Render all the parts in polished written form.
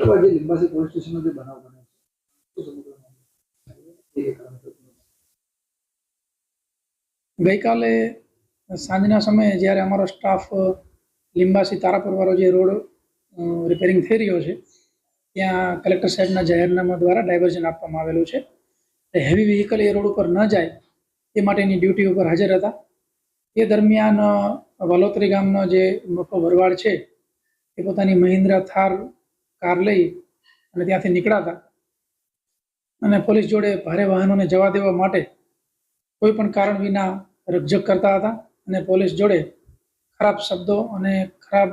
જે લીંબાસી પોલીસ સ્ટેશનનો જે બનાવ બન્યો છે ગઈકાલે સાંજના સમયે જ્યારે અમારો સ્ટાફ લીંબાસી તારાપુર વાળો જે રોડ રિપેરિંગ થઈ રહ્યો છે ત્યાં કલેક્ટર સાહેબના જાહેરનામા દ્વારા ડાયવર્ઝન આપવામાં આવેલું છે. હેવી વ્હીકલ એ રોડ ઉપર ન જાય એ માટેની ડ્યુટી ઉપર હાજર હતા. એ દરમિયાન વાલોતરી ગામનો જે મફો ભરવાડ છે એ પોતાની મહિન્દ્રા થાર કાર લઈ અને ત્યાંથી નીકળ્યા અને પોલીસ જોડે ભારે વાહનોને જવા દેવા માટે કોઈ પણ કારણ વિના રકઝક કરતા હતા અને પોલીસ જોડે ખરાબ શબ્દો અને ખરાબ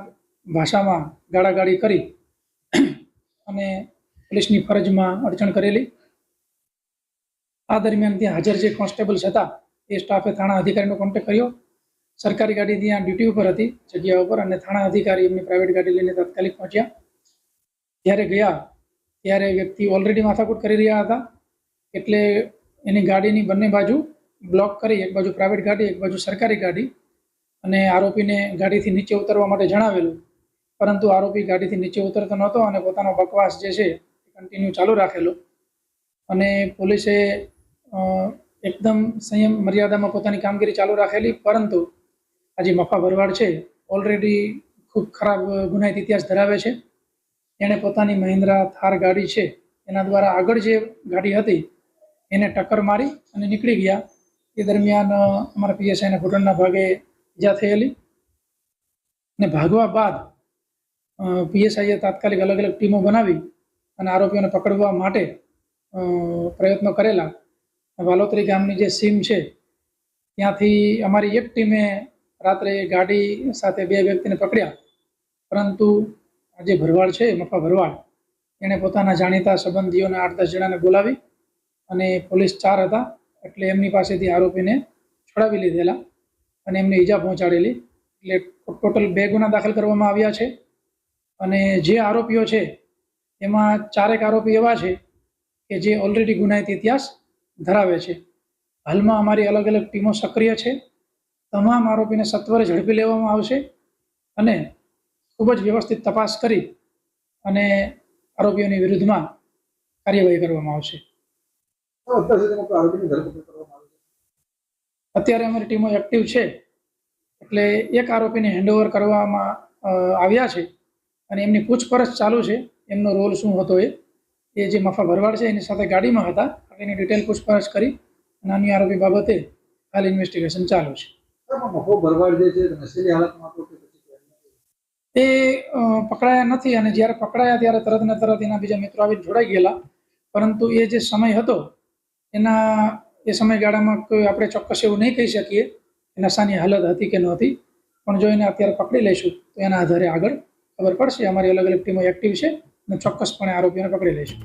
ભાષામાં ગાળાગાળી કરી અને પોલીસની ફરજમાં અડચણ કરેલી. આ દરમિયાન ત્યાં હાજર જે કોન્સ્ટેબલ્સ હતા એ સ્ટાફે થાણા અધિકારીનો કોન્ટેક્ટ કર્યો. સરકારી ગાડી ત્યાં ડ્યુટી ઉપર હતી જગ્યા ઉપર અને થાણા અધિકારી એમની પ્રાઇવેટ ગાડી લઈને તાત્કાલિક પહોંચ્યા. ત્યારે ગયા ત્યારે વ્યક્તિ ઓલરેડી માથાકૂટ કરી રહ્યા હતા એટલે એની ગાડીની બંને બાજુ બ્લોક કરી, એક બાજુ પ્રાઇવેટ ગાડી એક બાજુ સરકારી ગાડી, અને આરોપીને ગાડીથી નીચે ઉતરવા માટે જણાવેલું, પરંતુ આરોપી ગાડીથી નીચે ઉતરતો નહોતો અને પોતાનો બકવાસ જે છે એ કન્ટિન્યુ ચાલુ રાખેલો. અને પોલીસે એકદમ સંયમ મર્યાદામાં પોતાની કામગીરી ચાલુ રાખેલી, પરંતુ આ જે મફા ભરવાડ છે ઓલરેડી ખૂબ ખરાબ ગુનાહિત ઇતિહાસ ધરાવે છે. એણે પોતાની મહિન્દ્રા થાર ગાડી છે એના દ્વારા આગળ જે ગાડી હતી એને ટક્કર મારી અને નીકળી ગયા. એ દરમિયાન અમારા પીએસઆઈને ઘૂંટણના ભાગે ઈજા થયેલી અને ભાગવા બાદ પીએસઆઈએ તાત્કાલિક અલગ અલગ ટીમો બનાવી અને આરોપીઓને પકડવા માટે પ્રયત્નો કરેલા. વાલોતરી ગામની જે સીમ છે ત્યાંથી અમારી એક ટીમે રાત્રે ગાડી સાથે 2 વ્યક્તિને પકડ્યા, પરંતુ આ જે ભરવાડ છે મફા ભરવાડ એણે પોતાના જાણીતા સંબંધીઓને 8-10 જણાને બોલાવી અને પોલીસ 4 હતા એટલે એમની પાસેથી આરોપીને છોડાવી લીધેલા અને એમને ઈજા પહોંચાડેલી. એટલે ટોટલ 2 ગુના દાખલ કરવામાં આવ્યા છે. અને જે આરોપીઓ છે એમાં 4 આરોપી એવા છે કે જે ઓલરેડી ગુનાહિત ઇતિહાસ ધરાવે છે. હાલમાં અમારી અલગ અલગ ટીમો સક્રિય છે. તમામ આરોપીને સત્વરે ઝડપી લેવામાં આવશે અને ખૂબ જ વ્યવસ્થિત તપાસ કરી અને આરોપીઓની વિરુદ્ધમાં કાર્યવાહી કરવામાં આવશે. અત્યારે અમારી ટીમો એક્ટિવ છે એટલે એક આરોપીને હેન્ડઓવર કરવામાં આવ્યા છે અને એમની પૂછપરછ ચાલુ છે. એમનો રોલ શું હતો એ જે મફા ભરવાડ છે એની સાથે ગાડીમાં હતા એની ડિટેલ પૂછપરછ કરી અને અન્ય આરોપી બાબતે હાલ ઇન્વેસ્ટિગેશન ચાલુ છે. મફો ભરવાડ જે છે નશીલી હાલતમાં હતો કે એ પકડાયા નથી અને જ્યારે પકડાયા ત્યારે તરત ને તરત એના બીજા મિત્રો આવી જોડાઈ ગયેલા, પરંતુ એ જે સમય હતો એ સમયગાળામાં કોઈ આપણે ચોક્કસ એવું નહીં કહી શકીએ કે નશાની હાલત હતી કે નહોતી, પણ જો એને અત્યારે પકડી લઈશું તો એના આધારે આગળ ખબર પડશે. અમારી અલગ અલગ ટીમો એક્ટિવ છે અને ચોક્કસપણે આરોપીઓને પકડી લઈશું.